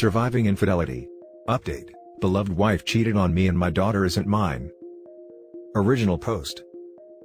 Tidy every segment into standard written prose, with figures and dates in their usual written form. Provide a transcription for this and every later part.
Surviving infidelity. Update. Beloved wife cheated on me and my daughter isn't mine. Original post.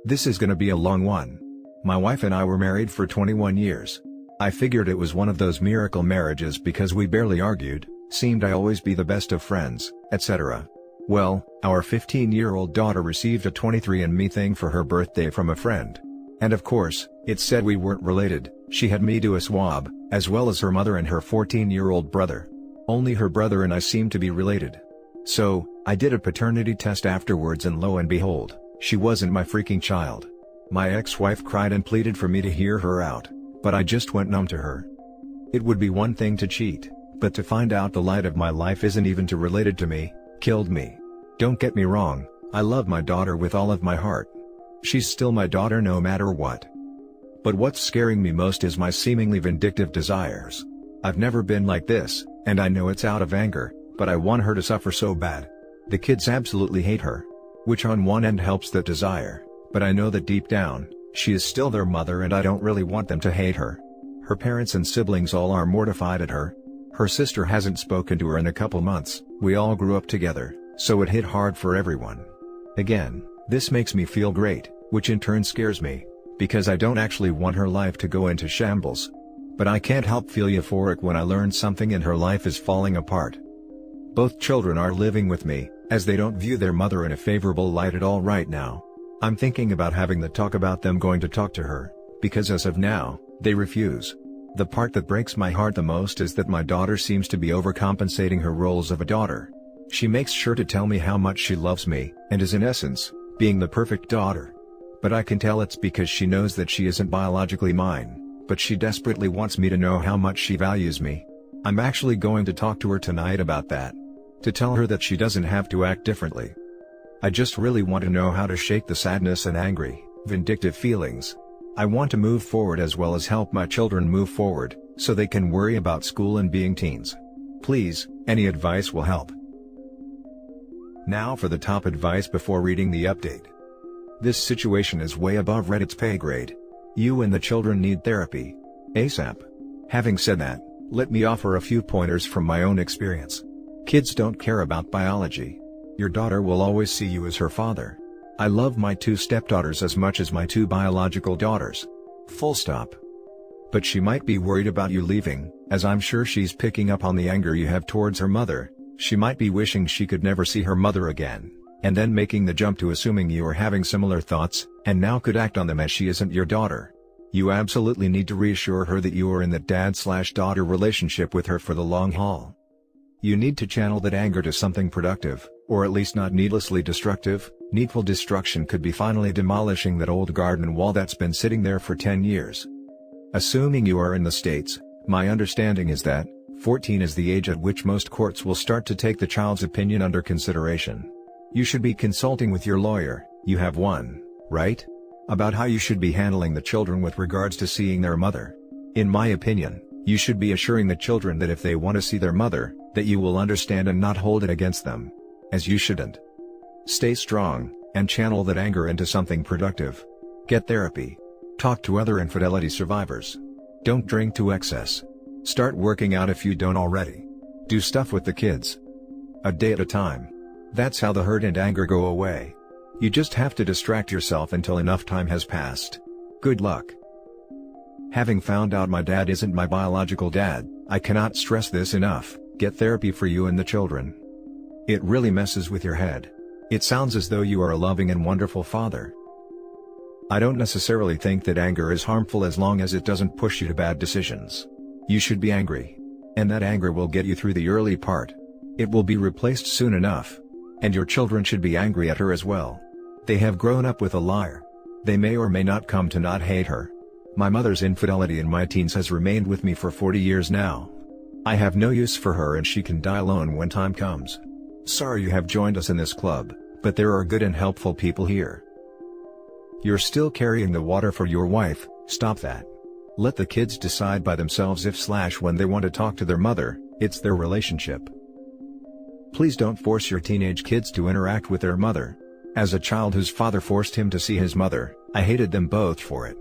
This is gonna be a long one. My wife and I were married for 21 years. I figured it was one of those miracle marriages because we barely argued, seemed I always be the best of friends, etc. Well, our 15-year-old daughter received a 23andMe thing for her birthday from a friend. And of course, it said we weren't related. She had me do a swab, as well as her mother and her 14-year-old brother. Only her brother and I seemed to be related. So, I did a paternity test afterwards and lo and behold, she wasn't my freaking child. My ex-wife cried and pleaded for me to hear her out, but I just went numb to her. It would be one thing to cheat, but to find out the light of my life isn't even related to me, killed me. Don't get me wrong, I love my daughter with all of my heart. She's still my daughter no matter what. But what's scaring me most is my seemingly vindictive desires. I've never been like this, and I know it's out of anger, but I want her to suffer so bad. The kids absolutely hate her. Which on one end helps that desire, but I know that deep down, she is still their mother and I don't really want them to hate her. Her parents and siblings all are mortified at her. Her sister hasn't spoken to her in a couple months. We all grew up together, so it hit hard for everyone. Again, this makes me feel great, which in turn scares me, because I don't actually want her life to go into shambles. But I can't help feel euphoric when I learn something in her life is falling apart. Both children are living with me, as they don't view their mother in a favorable light at all right now. I'm thinking about having the talk about them going to talk to her, because as of now, they refuse. The part that breaks my heart the most is that my daughter seems to be overcompensating her roles of a daughter. She makes sure to tell me how much she loves me, and is in essence, being the perfect daughter. But I can tell it's because she knows that she isn't biologically mine, but she desperately wants me to know how much she values me. I'm actually going to talk to her tonight about that. To tell her that she doesn't have to act differently. I just really want to know how to shake the sadness and angry, vindictive feelings. I want to move forward as well as help my children move forward, so they can worry about school and being teens. Please, any advice will help. Now for the top advice before reading the update. This situation is way above Reddit's pay grade. You and the children need therapy. ASAP. Having said that, let me offer a few pointers from my own experience. Kids don't care about biology. Your daughter will always see you as her father. I love my 2 stepdaughters as much as my 2 biological daughters. Full stop. But she might be worried about you leaving, as I'm sure she's picking up on the anger you have towards her mother. She might be wishing she could never see her mother again, and then making the jump to assuming you are having similar thoughts, and now could act on them as she isn't your daughter. You absolutely need to reassure her that you are in the dad/daughter relationship with her for the long haul. You need to channel that anger to something productive, or at least not needlessly destructive. Needful destruction could be finally demolishing that old garden wall that's been sitting there for 10 years. Assuming you are in the States, my understanding is that 14 is the age at which most courts will start to take the child's opinion under consideration. You should be consulting with your lawyer, you have one, right? About how you should be handling the children with regards to seeing their mother. In my opinion, you should be assuring the children that if they want to see their mother, that you will understand and not hold it against them. As you shouldn't. Stay strong, and channel that anger into something productive. Get therapy. Talk to other infidelity survivors. Don't drink to excess. Start working out if you don't already. Do stuff with the kids. A day at a time. That's how the hurt and anger go away. You just have to distract yourself until enough time has passed. Good luck. Having found out my dad isn't my biological dad, I cannot stress this enough. Get therapy for you and the children. It really messes with your head. It sounds as though you are a loving and wonderful father. I don't necessarily think that anger is harmful as long as it doesn't push you to bad decisions. You should be angry. And that anger will get you through the early part. It will be replaced soon enough. And your children should be angry at her as well. They have grown up with a liar. They may or may not come to not hate her. My mother's infidelity in my teens has remained with me for 40 years now. I have no use for her and she can die alone when time comes. Sorry you have joined us in this club, but there are good and helpful people here. You're still carrying the water for your wife, stop that. Let the kids decide by themselves if/when they want to talk to their mother, it's their relationship. Please don't force your teenage kids to interact with their mother. As a child whose father forced him to see his mother, I hated them both for it.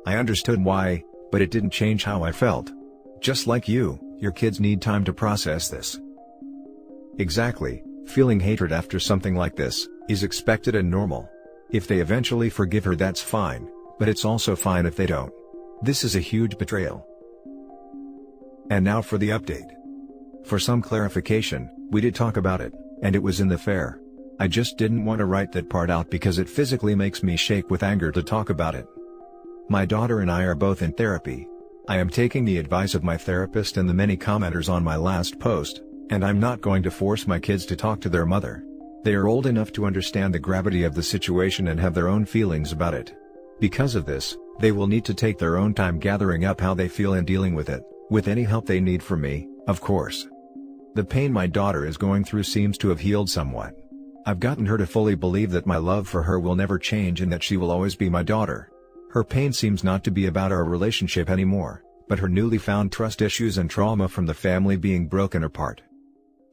I understood why, but it didn't change how I felt. Just like you Your kids need time to process this. Exactly, feeling hatred after something like this is expected and normal. If they eventually forgive her, that's fine, but it's also fine if they don't. This is a huge betrayal. And now for the update. For some clarification, we did talk about it, and it was in the fair. I just didn't want to write that part out because it physically makes me shake with anger to talk about it. My daughter and I are both in therapy. I am taking the advice of my therapist and the many commenters on my last post, and I'm not going to force my kids to talk to their mother. They are old enough to understand the gravity of the situation and have their own feelings about it. Because of this, they will need to take their own time gathering up how they feel and dealing with it, with any help they need from me, of course. The pain my daughter is going through seems to have healed somewhat. I've gotten her to fully believe that my love for her will never change and that she will always be my daughter. Her pain seems not to be about our relationship anymore, but her newly found trust issues and trauma from the family being broken apart.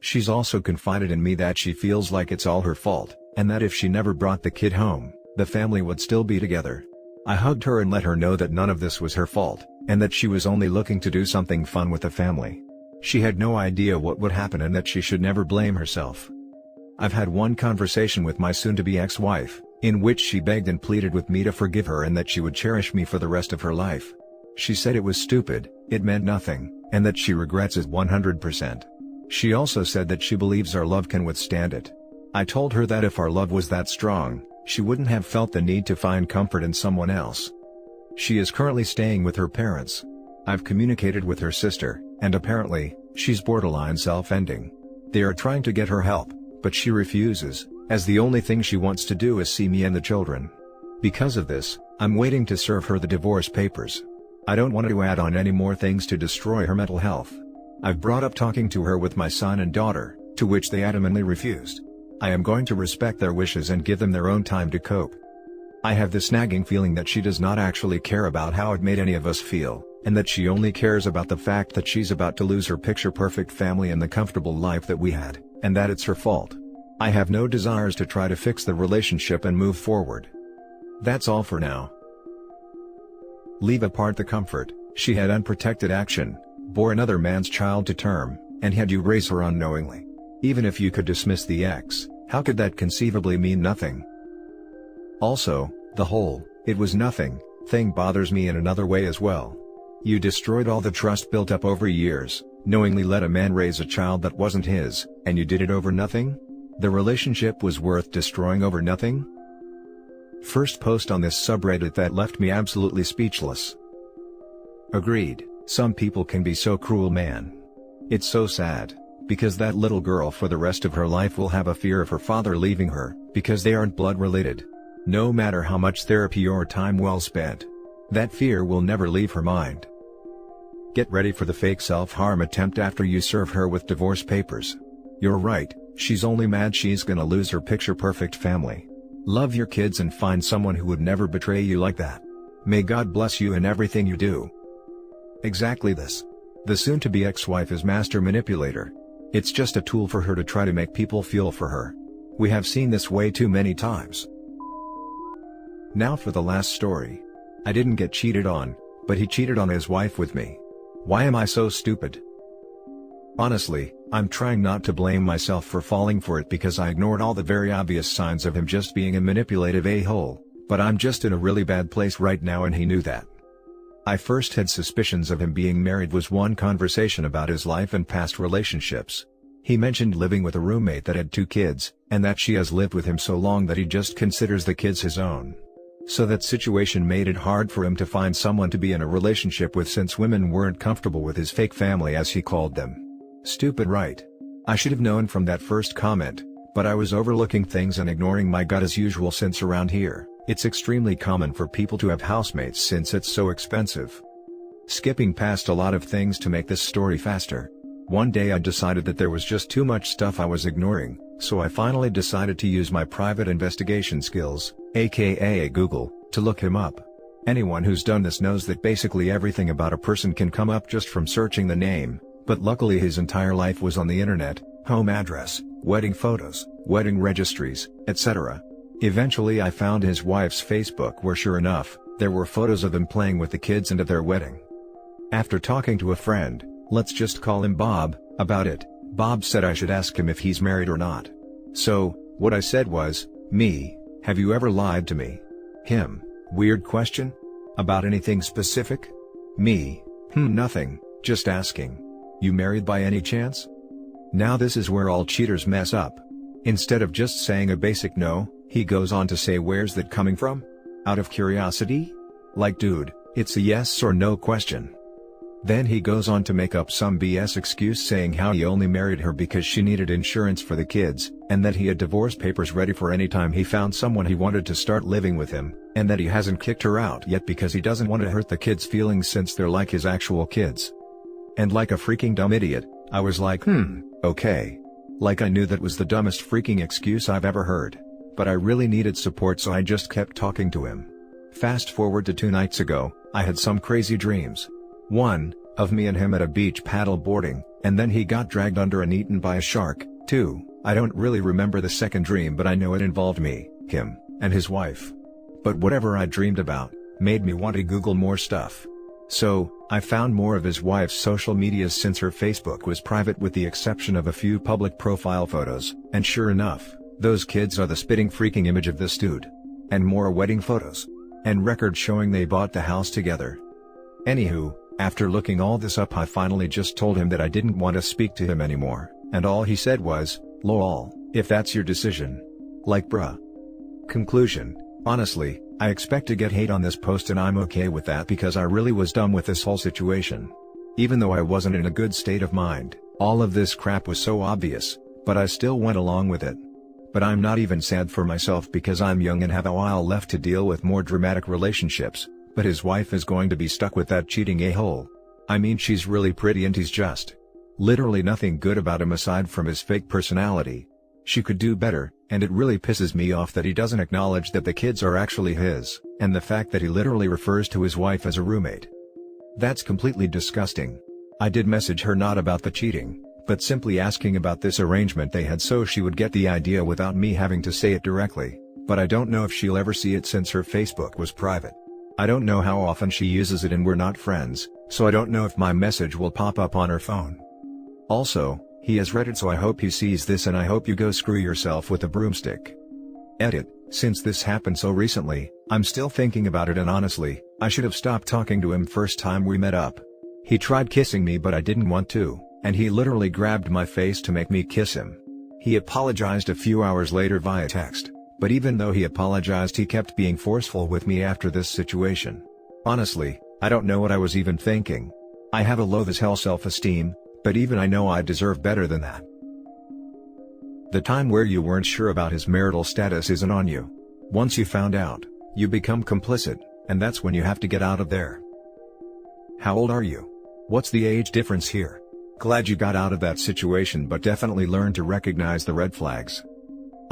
She's also confided in me that she feels like it's all her fault, and that if she never brought the kid home, the family would still be together. I hugged her and let her know that none of this was her fault, and that she was only looking to do something fun with the family. She had no idea what would happen and that she should never blame herself. I've had one conversation with my soon-to-be ex-wife, in which she begged and pleaded with me to forgive her and that she would cherish me for the rest of her life. She said it was stupid, it meant nothing, and that she regrets it 100%. She also said that she believes our love can withstand it. I told her that if our love was that strong, she wouldn't have felt the need to find comfort in someone else. She is currently staying with her parents. I've communicated with her sister, and apparently, she's borderline self-ending. They are trying to get her help, but she refuses, as the only thing she wants to do is see me and the children. Because of this, I'm waiting to serve her the divorce papers. I don't want to add on any more things to destroy her mental health. I've brought up talking to her with my son and daughter, to which they adamantly refused. I am going to respect their wishes and give them their own time to cope. I have this nagging feeling that she does not actually care about how it made any of us feel, and that she only cares about the fact that she's about to lose her picture-perfect family and the comfortable life that we had, and that it's her fault. I have no desires to try to fix the relationship and move forward. That's all for now. Leave apart the comfort, she had unprotected action, bore another man's child to term, and had you raise her unknowingly. Even if you could dismiss the ex, how could that conceivably mean nothing? Also, the whole, "it was nothing" thing bothers me in another way as well. You destroyed all the trust built up over years, knowingly let a man raise a child that wasn't his, and you did it over nothing? The relationship was worth destroying over nothing? First post on this subreddit that left me absolutely speechless. Agreed, some people can be so cruel, man. It's so sad, because that little girl for the rest of her life will have a fear of her father leaving her, because they aren't blood related. No matter how much therapy or time well spent, that fear will never leave her mind. Get ready for the fake self-harm attempt after you serve her with divorce papers. You're right, she's only mad she's gonna lose her picture-perfect family. Love your kids and find someone who would never betray you like that. May God bless you in everything you do. Exactly this. The soon-to-be ex-wife is master manipulator. It's just a tool for her to try to make people feel for her. We have seen this way too many times. Now for the last story. I didn't get cheated on, but he cheated on his wife with me. Why am I so stupid? Honestly, I'm trying not to blame myself for falling for it because I ignored all the very obvious signs of him just being a manipulative a-hole, but I'm just in a really bad place right now and he knew that. I first had suspicions of him being married was one conversation about his life and past relationships. He mentioned living with a roommate that had 2 kids, and that she has lived with him so long that he just considers the kids his own. So that situation made it hard for him to find someone to be in a relationship with since women weren't comfortable with his fake family as he called them. Stupid, right? I should have known from that first comment, but I was overlooking things and ignoring my gut as usual since around here, it's extremely common for people to have housemates since it's so expensive. Skipping past a lot of things to make this story faster. One day I decided that there was just too much stuff I was ignoring, so I finally decided to use my private investigation skills, aka Google, to look him up. Anyone who's done this knows that basically everything about a person can come up just from searching the name, but luckily his entire life was on the internet, home address, wedding photos, wedding registries, etc. Eventually I found his wife's Facebook where sure enough, there were photos of them playing with the kids and at their wedding. After talking to a friend, let's just call him Bob, about it. Bob said I should ask him if he's married or not. So, what I said was, me, have you ever lied to me? Him, weird question? About anything specific? Me, nothing, just asking. You married by any chance? Now this is where all cheaters mess up. Instead of just saying a basic no, he goes on to say where's that coming from? Out of curiosity? Like dude, it's a yes or no question. Then he goes on to make up some BS excuse saying how he only married her because she needed insurance for the kids, and that he had divorce papers ready for any time he found someone he wanted to start living with him, and that he hasn't kicked her out yet because he doesn't want to hurt the kids' feelings since they're like his actual kids. And like a freaking dumb idiot, I was like okay. Like I knew that was the dumbest freaking excuse I've ever heard. But I really needed support, so I just kept talking to him. Fast forward to 2 nights ago, I had some crazy dreams. One, of me and him at a beach paddle boarding, and then he got dragged under and eaten by a shark. 2, I don't really remember the second dream, but I know it involved me, him, and his wife. But whatever I dreamed about, made me want to Google more stuff. So, I found more of his wife's social medias since her Facebook was private with the exception of a few public profile photos, and sure enough, those kids are the spitting freaking image of this dude. And more wedding photos. And records showing they bought the house together. Anywho, after looking all this up, I finally just told him that I didn't want to speak to him anymore, and all he said was, lol, if that's your decision. Like bruh. Conclusion, honestly, I expect to get hate on this post and I'm okay with that because I really was done with this whole situation. Even though I wasn't in a good state of mind, all of this crap was so obvious, but I still went along with it. But I'm not even sad for myself because I'm young and have a while left to deal with more dramatic relationships, but his wife is going to be stuck with that cheating a-hole. I mean, she's really pretty and he's just literally nothing good about him aside from his fake personality. She could do better, and it really pisses me off that he doesn't acknowledge that the kids are actually his, and the fact that he literally refers to his wife as a roommate. That's completely disgusting. I did message her not about the cheating, but simply asking about this arrangement they had so she would get the idea without me having to say it directly, but I don't know if she'll ever see it since her Facebook was private. I don't know how often she uses it and we're not friends, so I don't know if my message will pop up on her phone. Also, he has read it, so I hope he sees this and I hope you go screw yourself with a broomstick. Edit, since this happened so recently, I'm still thinking about it and honestly, I should have stopped talking to him first time we met up. He tried kissing me but I didn't want to, and he literally grabbed my face to make me kiss him. He apologized a few hours later via text. But even though he apologized, he kept being forceful with me after this situation. Honestly, I don't know what I was even thinking. I have a low as hell self-esteem, but even I know I deserve better than that. The time where you weren't sure about his marital status isn't on you. Once you found out, you become complicit, and that's when you have to get out of there. How old are you? What's the age difference here? Glad you got out of that situation, but definitely learn to recognize the red flags.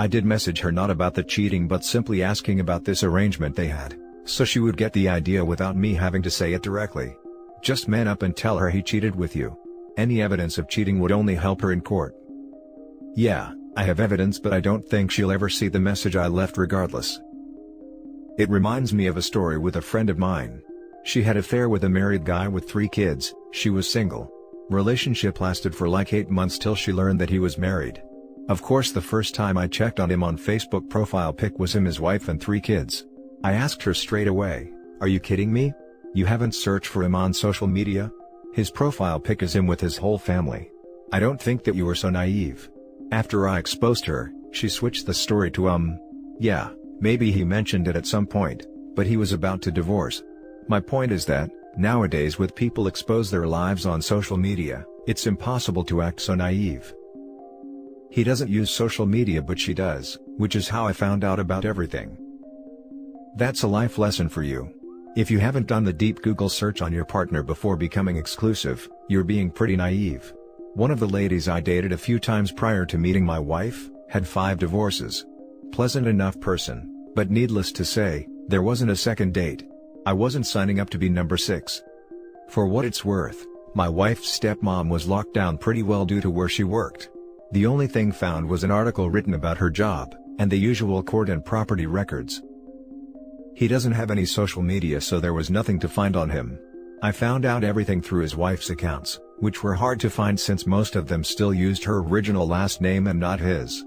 I did message her not about the cheating but simply asking about this arrangement they had, so she would get the idea without me having to say it directly. Just man up and tell her he cheated with you. Any evidence of cheating would only help her in court. Yeah, I have evidence, but I don't think she'll ever see the message I left regardless. It reminds me of a story with a friend of mine. She had an affair with a married guy with 3 kids, she was single. Relationship lasted for like 8 months till she learned that he was married. Of course, the first time I checked on him on Facebook, profile pic was him, his wife and 3 kids. I asked her straight away, "Are you kidding me? You haven't searched for him on social media? His profile pic is him with his whole family. I don't think that you were so naive." After I exposed her, she switched the story to yeah, maybe he mentioned it at some point, but he was about to divorce. My point is that, nowadays with people expose their lives on social media, it's impossible to act so naive. He doesn't use social media but she does, which is how I found out about everything. That's a life lesson for you. If you haven't done the deep Google search on your partner before becoming exclusive, you're being pretty naive. One of the ladies I dated a few times prior to meeting my wife, had 5 divorces. Pleasant enough person, but needless to say, there wasn't a second date. I wasn't signing up to be number 6. For what it's worth, my wife's stepmom was locked down pretty well due to where she worked. The only thing found was an article written about her job, and the usual court and property records. He doesn't have any social media, so there was nothing to find on him. I found out everything through his wife's accounts, which were hard to find since most of them still used her original last name and not his.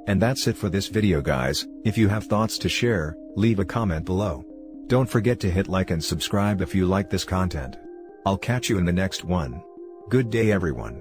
And that's it for this video guys. If you have thoughts to share, leave a comment below. Don't forget to hit like and subscribe if you like this content. I'll catch you in the next one. Good day everyone.